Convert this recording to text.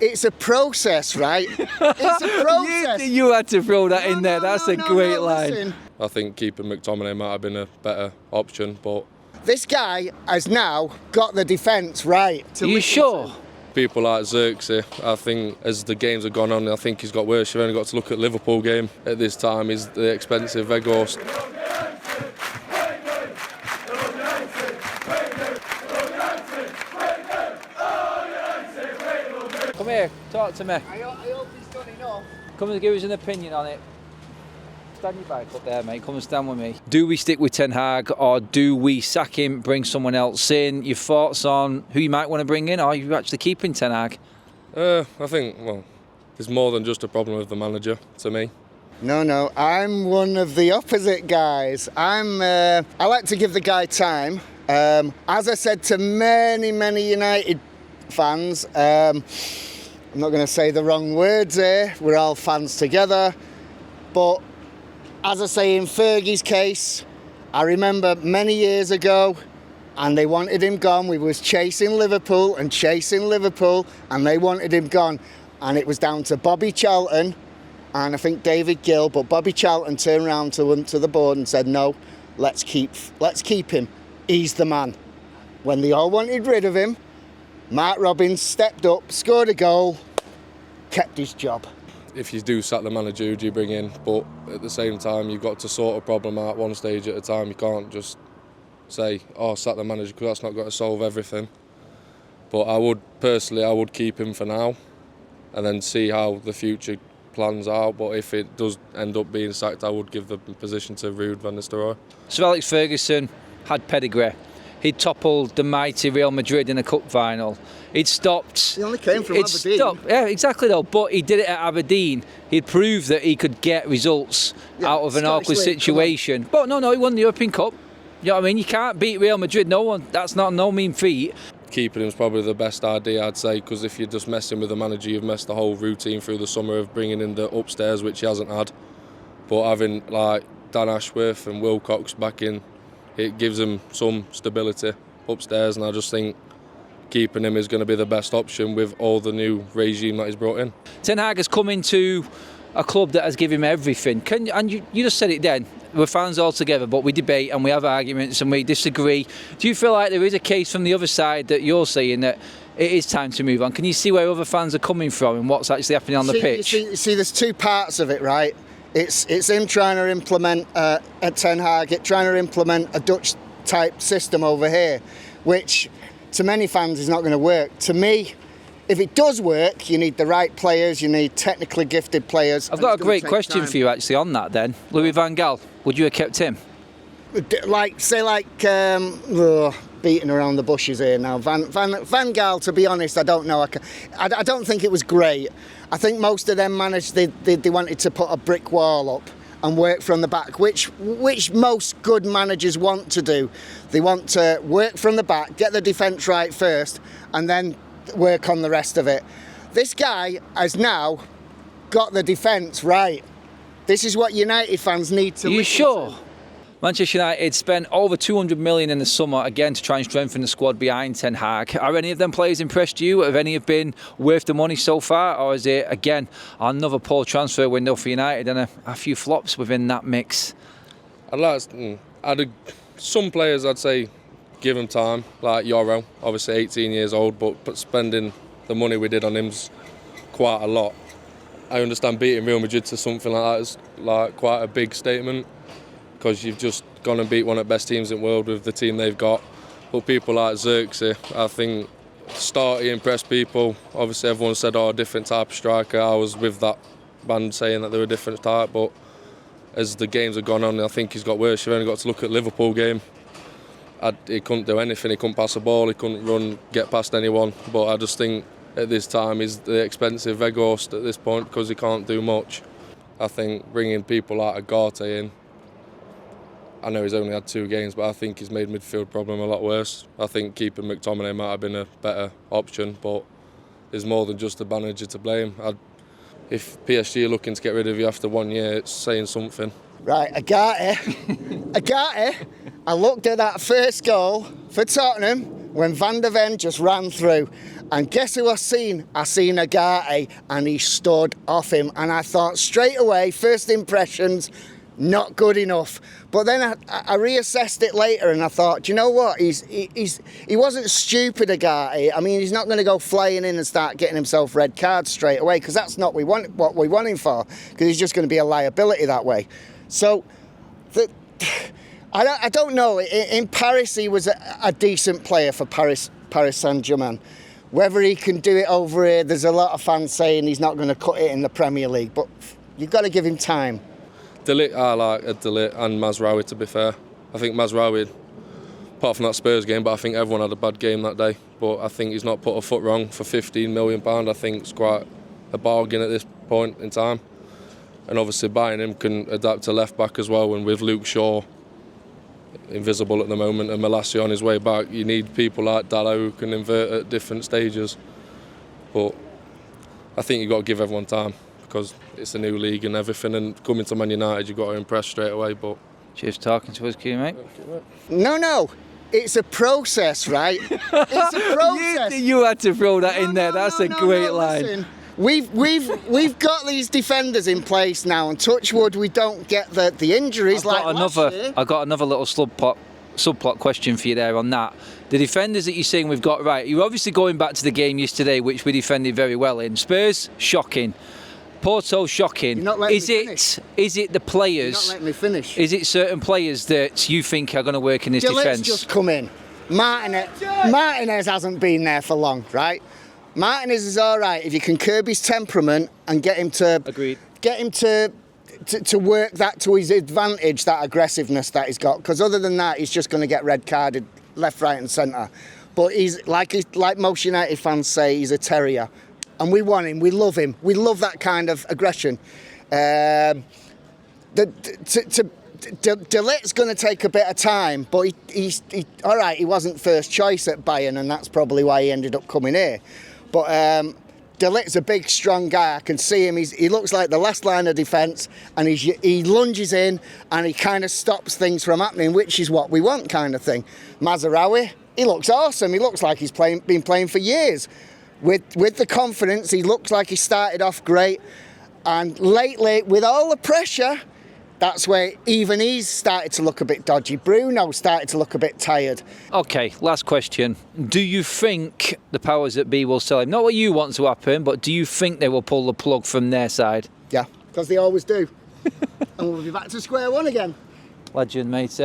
It's a process, right? It's a process. You had to throw that in there. That's a great line. Listen. I think keeping McTominay might have been a better option, but This guy has now got the defence right. Are you sure? people like Xerxes, I think as the games have gone on, I think he's got worse. You've only got to look at Liverpool game at this time. He's the expensive Weghorst. Come here, talk to me. I hope he's done enough. Come and give us an opinion on it. Stand your bike up there, mate. Come and stand with me. Do we stick with Ten Hag or do we sack him, bring someone else in? Your thoughts on who you might want to bring in, or are you actually keeping Ten Hag? I think, well, there's more than just a problem with the manager, to me. No, I'm one of the opposite guys. I like to give the guy time. As I said to many United fans, I'm not going to say the wrong words here. We're all fans together. But as I say, in Fergie's case, I remember many years ago, and they wanted him gone. We was chasing Liverpool, and they wanted him gone. And it was down to Bobby Charlton and I think David Gill, but Bobby Charlton turned around to the board and said, no, let's keep him. He's the man. When they all wanted rid of him, Mark Robins stepped up, scored a goal, kept his job. If you do sack the manager, who do you bring in? But at the same time, you've got to sort a problem out one stage at a time. You can't just say, oh, sack the manager, because that's not going to solve everything. But I would keep him for now and then see how the future plans are. But if it does end up being sacked, I would give the position to Ruud van Nistelrooy. Sir Alex Ferguson had pedigree. He'd toppled the mighty Real Madrid in a cup final. He'd stopped... He only came from Aberdeen. Yeah, exactly though. But he did it at Aberdeen. He'd proved that he could get results out of an awkward situation. But no, he won the European Cup. You know what I mean? You can't beat Real Madrid. That's not no mean feat. Keeping him is probably the best idea, I'd say, because if you're just messing with the manager, you've messed the whole routine through the summer of bringing in the upstairs, which he hasn't had. But having like Dan Ashworth and Wilcox back in, it gives him some stability upstairs, and I just think keeping him is going to be the best option with all the new regime that he's brought in. Ten Hag has come into a club that has given him everything. You just said it then, we're fans all together, but we debate and we have arguments and we disagree. Do you feel like there is a case from the other side that you're saying that it is time to move on? Can you see where other fans are coming from and what's actually happening on the pitch? You see, there's two parts of it, right? It's him trying to implement a Ten Hag, trying to implement a Dutch type system over here, which to many fans is not going to work. To me, if it does work, you need the right players, you need technically gifted players. I've got a great question for you actually on that then. Louis van Gaal, would you have kept him? Beating around the bushes here now. Van Gaal, to be honest, I don't know. I don't think it was great. I think most of them managed, they wanted to put a brick wall up and work from the back, which most good managers want to do. They want to work from the back, get the defence right first, and then work on the rest of it. This guy has now got the defence right. This is what United fans need to listen to. Are you sure? Manchester United spent over 200 million in the summer again to try and strengthen the squad behind Ten Hag. Are any of them players impressed you? Have any have been worth the money so far? Or is it, again, another poor transfer window for United and a few flops within that mix? Some players, I'd say, give them time, like Yoro, obviously 18 years old, but spending the money we did on him's quite a lot. I understand beating Real Madrid to something like that is like quite a big statement, because you've just gone and beat one of the best teams in the world with the team they've got. But people like Xerxes, I think, he impressed people. Obviously everyone said, a different type of striker. I was with that band saying that they were a different type, but as the games have gone on, I think he's got worse. You've only got to look at the Liverpool game. He couldn't do anything, he couldn't pass a ball, he couldn't run, get past anyone. But I just think at this time he's the expensive Weghorst at this point because he can't do much. I think bringing people like Agarte in, I know he's only had 2 games, but I think he's made midfield problem a lot worse. I think keeping McTominay might have been a better option, but there's more than just the manager to blame. If PSG are looking to get rid of you after 1 year, it's saying something. Right, Agarte. I looked at that first goal for Tottenham when Van der Ven just ran through. And guess who I seen? I seen Agate, and he stood off him. And I thought straight away, first impressions, not good enough. But then I reassessed it later, and I thought, do you know what? He wasn't stupid, Agate. I mean, he's not going to go flying in and start getting himself red cards straight away, because that's not what we want him for, because he's just going to be a liability that way. So, I don't know. In Paris, he was a decent player for Paris Saint-Germain. Whether he can do it over here, there's a lot of fans saying he's not going to cut it in the Premier League, but you've got to give him time. De Ligt, I like De Ligt and Mazraoui, to be fair. I think Mazraoui, apart from that Spurs game, but I think everyone had a bad game that day. But I think he's not put a foot wrong for £15 million. I think it's quite a bargain at this point in time. And obviously buying him can adapt to left back as well, and with Luke Shaw invisible at the moment and Malacia on his way back, you need people like Dalot who can invert at different stages. But I think you've got to give everyone time, because it's a new league and everything, and coming to Man United you've got to impress straight away. But cheers for talking to us, Q, mate. No, it's a process, right? It's a process. You had to throw that in there. That's a great line. Listen. We've got these defenders in place now, and touch wood, we don't get the injuries like last year. I got another little subplot question for you there on that. The defenders that you're saying we've got right, you're obviously going back to the game yesterday, which we defended very well in. Spurs, shocking. Porto, shocking. You're not letting me finish. Is it the players? You're not letting me finish. Is it certain players that you think are going to work in this defence? Let's just come in. Martinez hasn't been there for long, right? Martinez is all right if you can curb his temperament and get him to work that to his advantage, that aggressiveness that he's got. Because other than that, he's just going to get red carded left, right, and centre. But he's like most United fans say, he's a terrier, and we want him. We love him. We love that kind of aggression. De Ligt's going to take a bit of time, but he's all right. He wasn't first choice at Bayern, and that's probably why he ended up coming here. But De Ligt's a big, strong guy. I can see him. He looks like the last line of defence, and he lunges in and he kind of stops things from happening, which is what we want, kind of thing. Mazraoui, he looks awesome. He looks like he's been playing for years. With the confidence, he looks like he started off great. And lately, with all the pressure, that's where even he's started to look a bit dodgy. Bruno started to look a bit tired. OK, last question. Do you think the powers that be will sell him? Not what you want to happen, but do you think they will pull the plug from their side? Yeah, because they always do. And we'll be back to square one again. Legend, mate.